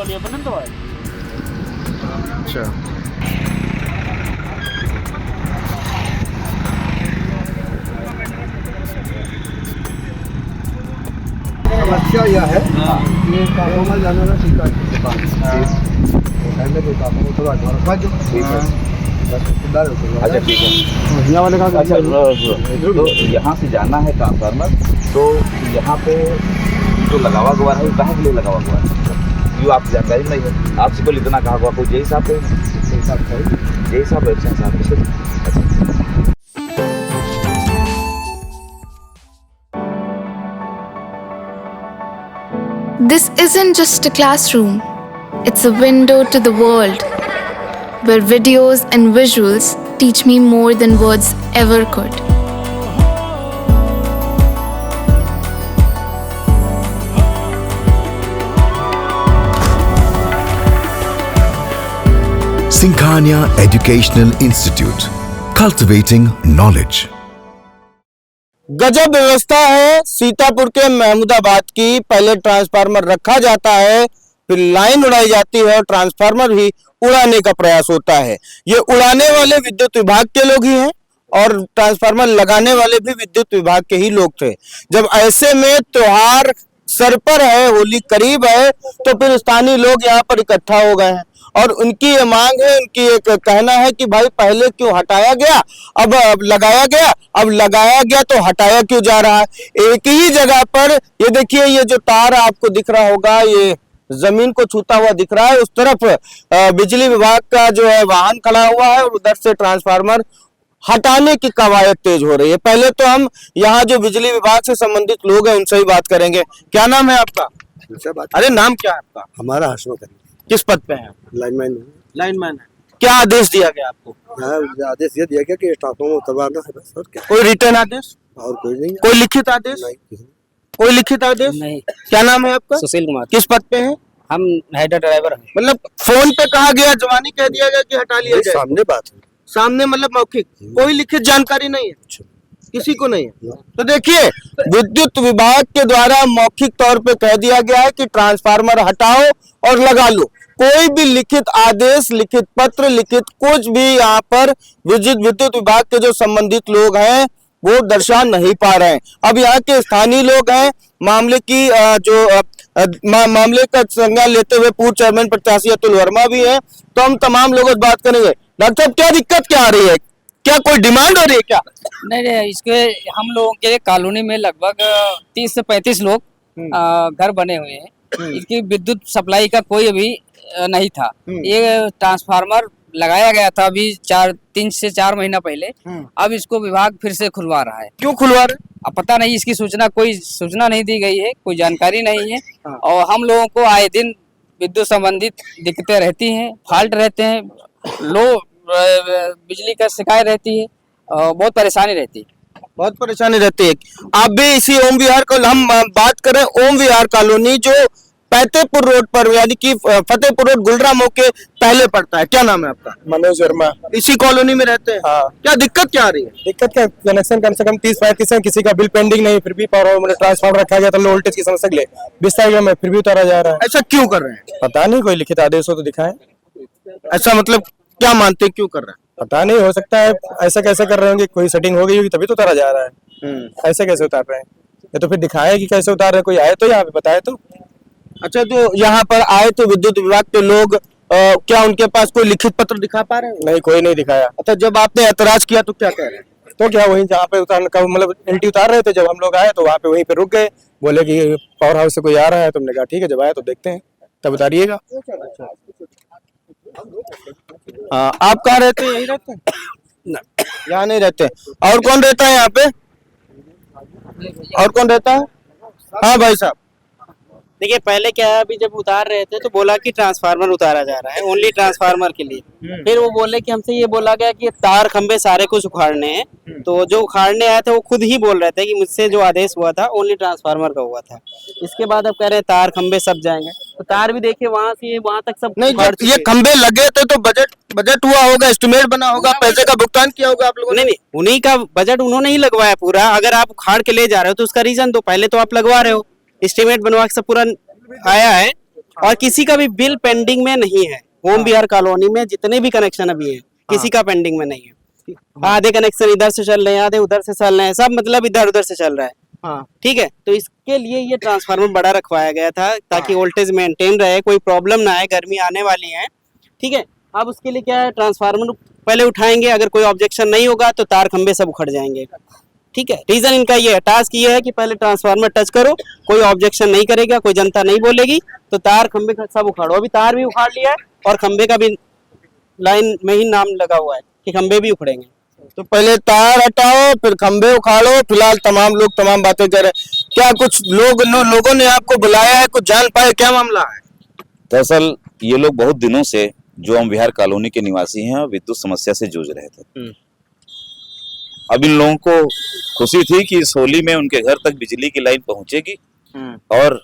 ये बुलंद हुआ है। अच्छा, समस्या यह है कि काकोमा जाने वाला सीता की दुकान पहले जो काकोमा थोड़ा ढोलका जो अच्छा ठीक है। यहाँ वाले का अच्छा तो यहाँ से जाना है ट्रांसफार्मर, तो यहाँ पे जो लगावा हुआ है वो कहाँ के लिए लगा हुआ है ये आपकी जानकारी नहीं है। आपसे बोले इतना कहा हुआ कोई जय साहब है, जय साहब अच्छा साहब। This isn't just a classroom, it's a window to the world, where videos and visuals teach me more than words ever could. Singhania Educational Institute, cultivating knowledge. गजब व्यवस्था है सीतापुर के महमूदाबाद की। पहले ट्रांसफार्मर रखा जाता है, फिर लाइन उड़ाई जाती है और ट्रांसफार्मर भी उड़ाने का प्रयास होता है। ये उड़ाने वाले विद्युत विभाग के लोग ही हैं और ट्रांसफार्मर लगाने वाले भी विद्युत विभाग के ही लोग थे। जब ऐसे में त्योहार सर पर है, होली करीब है, तो फिर स्थानीय लोग यहाँ पर इकट्ठा हो गए हैं और उनकी ये मांग है, उनकी एक कहना है कि भाई पहले क्यों हटाया गया, अब लगाया गया, अब लगाया गया तो हटाया क्यों जा रहा है। एक ही जगह पर ये देखिए, ये जो तार आपको दिख रहा होगा, ये जमीन को छूता हुआ दिख रहा है। उस तरफ बिजली विभाग का जो है वाहन खड़ा हुआ है और उधर से ट्रांसफार्मर हटाने की कवायद तेज हो रही है। पहले तो हम यहाँ जो बिजली विभाग से संबंधित लोग हैं उनसे ही बात करेंगे। क्या नाम है आपका? अरे नाम क्या है आपका? हमारा हसमत है, किस पद पे है? लाइनमैन लाइनमैन है। क्या आदेश दिया गया आपको? आदेश ये दिया गया कि ट्रांसफार्मर उतरवाना है बस, और क्या, कोई रिटर्न आदेश, और कोई नहीं, कोई लिखित आदेश? नहीं। कोई लिखित आदेश नहीं। क्या नाम है आपका? सुशील कुमार। किस पद पे है? हम हेडर ड्राइवर हैं। मतलब फोन पे कहा गया, जवानी कह दिया गया कि हटा लिया जाए। सामने बात है, सामने मतलब मौखिक, कोई लिखित जानकारी नहीं है, किसी को नहीं है। तो देखिए, विद्युत विभाग के द्वारा मौखिक तौर पे कह दिया गया है कि ट्रांसफार्मर हटाओ और लगा लो। कोई भी लिखित आदेश, लिखित पत्र, लिखित कुछ भी यहाँ पर विद्युत विभाग के जो संबंधित लोग हैं वो दर्शा नहीं पा रहे हैं। अब यहाँ के स्थानीय लोग हैं, मामले की मामले का संज्ञान लेते हुए पूर्व चेयरमैन प्रत्याशी अतुल वर्मा भी है, तो हम तमाम लोगों से बात करेंगे। डॉक्टर साहब, क्या दिक्कत क्या आ रही है? क्या कोई डिमांड हो रही है क्या? नहीं, इसके हम लोगों के कॉलोनी में लगभग 30 से 35 लोग घर बने हुए हैं। इसकी विद्युत सप्लाई का कोई अभी नहीं था। ये ट्रांसफार्मर लगाया गया था अभी 3 से 4 महीना पहले। अब इसको विभाग फिर से खुलवा रहा है। क्यों खुलवा रहे? अब पता नहीं, इसकी कोई सूचना नहीं दी गई है, कोई जानकारी नहीं है। और हम लोगों को आए दिन विद्युत संबंधित दिक्कतें रहती हैं, फॉल्ट रहते हैं, लो बिजली का शिकायत रहती है, बहुत परेशानी रहती है। बहुत परेशानी रहती है। आप भी इसी ओम विहार को हम बात करें, ओम विहार कॉलोनी जो फतेहपुर रोड पर, यानी कि फतेहपुर रोड गुलरामो के पहले पड़ता है। क्या नाम है आपका? मनोज वर्मा। इसी कॉलोनी में रहते हैं? हाँ। क्या दिक्कत क्या आ रही है? दिक्कत क्या, कनेक्शन कम से कम 30-35 है, किसी का बिल पेंडिंग नहीं, फिर भी पावर ट्रांसफार्मर रखा गया था लो वोल्टेज की समस्या के लिए, 20 तारीख में फिर भी उतारा जा रहा है। ऐसा क्यों कर रहे हैं? पता नहीं, कोई लिखित आदेश हो तो दिखाएं। ऐसा मतलब क्या मानते हैं, क्यों कर रहे हैं? पता नहीं, हो सकता है ऐसा कैसे कर रहे होंगे, कोई सेटिंग हो गई होगी तभी तो उतारा जा रहा है। ऐसे कैसे उतार रहे हैं? ये तो फिर दिखाए कि कैसे उतार रहे हैं, कोई आए तो यहाँ पे बताए तो। अच्छा, तो यहाँ पर आए तो विद्युत विभाग के लोग, क्या उनके पास कोई लिखित पत्र दिखा पा रहे हैं? नहीं, कोई नहीं दिखाया। अच्छा, जब आपने ऐतराज किया तो क्या कह रहे हैं? तो क्या, वहीं जहाँ पे उतारने का मतलब एलटी उतार रहे थे, जब हम लोग आए तो वहाँ पे वहीं पे रुक गए, बोले कि पावर हाउस से कोई आ रहा है। तुमने कहा ठीक है, जब आया तो देखते हैं, तब उतारिएगा। आप कहाँ रहते हैं? यहीं रहते हैं? यहाँ नहीं रहते। और कौन रहता है यहाँ पे? और कौन रहता है? हाँ भाई साहब। देखिए, पहले क्या है, अभी जब उतार रहे थे तो बोला कि ट्रांसफार्मर उतारा जा रहा है, ओनली ट्रांसफार्मर के लिए। फिर वो बोले कि हमसे ये बोला गया कि तार खंबे सारे कुछ उखाड़ने हैं। तो जो उखाड़ने आए थे वो खुद ही बोल रहे थे कि मुझसे जो आदेश हुआ था ओनली ट्रांसफार्मर का हुआ था। इसके बाद अब कह रहे हैं तार खंबे सब जाएंगे, तो तार भी देखिए वहाँ से वहाँ तक सब नहीं, जब ये खंबे लगे थे तो बजट हुआ होगा, एस्टिमेट बना होगा, पैसे का भुगतान किया होगा आप लोगों ने? नहीं, उन्हीं का बजट उन्होंने ही लगवाया पूरा। अगर आप उखाड़ के ले जा रहे हो तो उसका रीजन दो, पहले तो आप लगवा रहे हो, एस्टिमेट बनवा के सब पूरा आया है, और किसी का भी बिल पेंडिंग में नहीं है। ओम विहार कॉलोनी में जितने भी कनेक्शन अभी है किसी का पेंडिंग में नहीं है। आधे कनेक्शन इधर से चल रहे हैं, आधे उधर से चल रहे हैं, सब मतलब इधर उधर से चल रहा है। हाँ ठीक है, तो इसके लिए ये ट्रांसफार्मर बड़ा रखवाया गया था ताकि वोल्टेज मेंटेन रहे, कोई प्रॉब्लम ना आए, गर्मी आने वाली है। ठीक है, अब उसके लिए क्या है, ट्रांसफार्मर पहले उठाएंगे, अगर कोई ऑब्जेक्शन नहीं होगा तो तार खंबे सब उखड़ जाएंगे। ठीक है, रीजन इनका ये है, टास्क ये है कि पहले ट्रांसफार्मर टच करो, कोई ऑब्जेक्शन नहीं करेगा, कोई जनता नहीं बोलेगी तो तार खंबे सब उखाड़ो। अभी तार भी उखाड़ लिया है और खंबे का भी लाइन में ही नाम लगा हुआ है कि खंबे भी उखड़ेंगे। तो पहले तार हटाओ फिर खंबे उखाड़ो। फिलहाल तमाम लोग तमाम बातें कर रहे हैं। क्या कुछ लोगों ने आपको बुलाया है, कुछ जान पाए क्या मामला है? दरअसल ये लोग बहुत दिनों से जो ओम विहार कॉलोनी के निवासी हैं विद्युत समस्या से जूझ रहे थे। अब इन लोगों को खुशी थी कि इस होली में उनके घर तक बिजली की लाइन पहुंचेगी और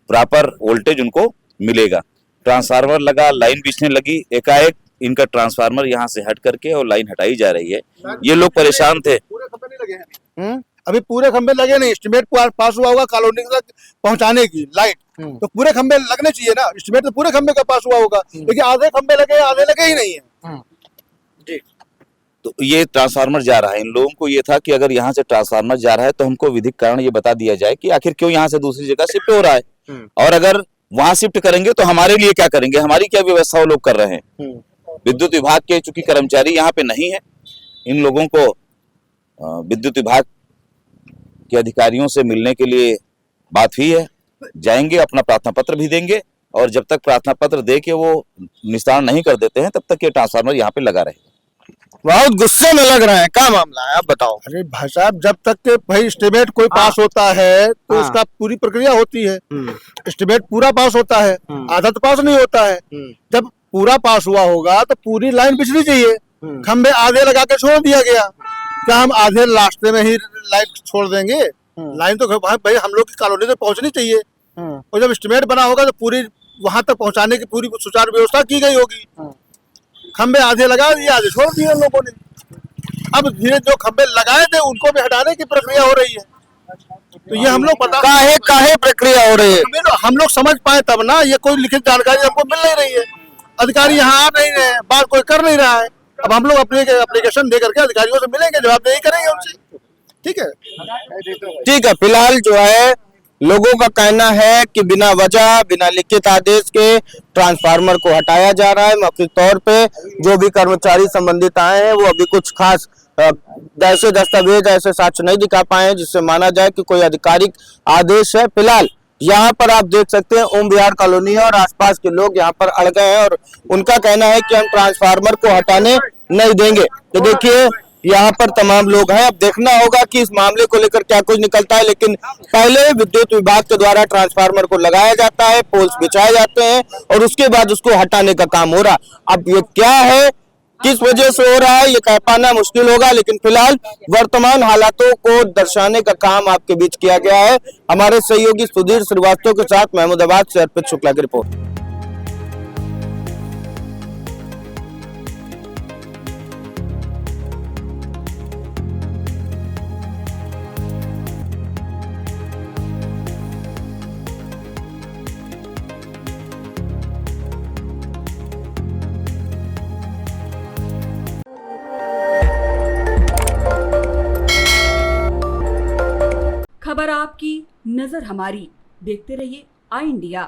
प्रॉपर वोल्टेज उनको मिलेगा। ट्रांसफार्मर लगा, लाइन बिछने लगी, एकाएक इनका ट्रांसफार्मर यहाँ से हट करके और लाइन हटाई जा रही है। ये लोग परेशान थे। पूरे खंबे नहीं लगे हैं अभी, पूरे खंबे लगे नहीं। एस्टिमेट पास हुआ होगा कॉलोनी तक पहुंचाने की लाइट, तो पूरे खंबे लगने चाहिए ना। एस्टिमेट तो पूरे खंबे का पास हुआ होगा, लेकिन आधे खंबे लगे, आधे लगे ही नहीं है। तो ये ट्रांसफार्मर जा रहा है, इन लोगों को ये था कि अगर यहाँ से ट्रांसफार्मर जा रहा है तो हमको विधिक कारण ये बता दिया जाए कि आखिर क्यों यहाँ से दूसरी जगह शिफ्ट हो रहा है, और अगर वहां शिफ्ट करेंगे तो हमारे लिए क्या करेंगे, हमारी क्या व्यवस्था वो लोग कर रहे हैं। विद्युत विभाग के चूंकि कर्मचारी यहाँ पे नहीं है, इन लोगों को विद्युत विभाग के अधिकारियों से मिलने के लिए बात हुई है। जाएंगे, अपना प्रार्थना पत्र भी देंगे, और जब तक प्रार्थना पत्र दे के वो निस्तारण नहीं कर देते हैं तब तक ये ट्रांसफार्मर यहाँ पे लगा रहे। बहुत गुस्से में लग रहे हैं, क्या मामला है आप बताओ। अरे भाई साहब, जब तक के भाई एस्टिमेट कोई पास होता है तो उसका पूरी प्रक्रिया होती है। एस्टिमेट पूरा पास होता है, आधा तो पास नहीं होता है। जब पूरा पास हुआ होगा तो पूरी लाइन बिछनी चाहिए। खंबे आधे लगा के छोड़ दिया गया, क्या हम आधे रास्ते में ही लाइन छोड़ देंगे? लाइन तो भाई हम लोग की कॉलोनी तक पहुंचनी चाहिए, और जब एस्टिमेट बना होगा तो पूरी वहां तक पहुंचाने की पूरी सुचारू व्यवस्था की गई होगी। खंबे आधे लगा दिए, आधे छोड़ दिए लोगों ने। अब धीरे जो खंबे लगाए थे उनको भी हटाने की प्रक्रिया हो रही है। तो ये हम लोग पता काहे प्रक्रिया हो रही है? हम लोग समझ पाए तब ना। ये कोई लिखित जानकारी हमको मिल नहीं रही है, अधिकारी यहाँ आ नहीं रहे हैं, बात कोई कर नहीं रहा है। अब हम लोग अपने एप्लीकेशन दे करके अधिकारियों से मिलेंगे, जवाबदेही करेंगे उनसे। ठीक है, ठीक है। फिलहाल जो है लोगों का कहना है कि बिना वजह, बिना लिखित आदेश के ट्रांसफार्मर को हटाया जा रहा है। मौखिक तौर पे जो भी कर्मचारी संबंधित आए हैं वो अभी कुछ खास ऐसे दस्तावेज, ऐसे साक्ष्य नहीं दिखा पाए हैं जिससे माना जाए कि कोई आधिकारिक आदेश है। फिलहाल यहाँ पर आप देख सकते हैं ओम विहार कॉलोनी है और आसपास के लोग यहाँ पर अड़ गए हैं, और उनका कहना है कि हम ट्रांसफार्मर को हटाने नहीं देंगे। तो देखिए यहाँ पर तमाम लोग हैं। अब देखना होगा कि इस मामले को लेकर क्या कुछ निकलता है, लेकिन पहले विद्युत विभाग के द्वारा ट्रांसफार्मर को लगाया जाता है, पोल्स बिछाए जाते हैं और उसके बाद उसको हटाने का काम हो रहा। अब ये क्या है, किस वजह से हो रहा है, ये कह पाना मुश्किल होगा, लेकिन फिलहाल वर्तमान हालातों को दर्शाने का काम आपके बीच किया गया है। हमारे सहयोगी सुधीर श्रीवास्तव के साथ महमूदाबाद से अर्पित शुक्ला की रिपोर्ट। खबर आपकी, नजर हमारी। देखते रहिए आई इंडिया।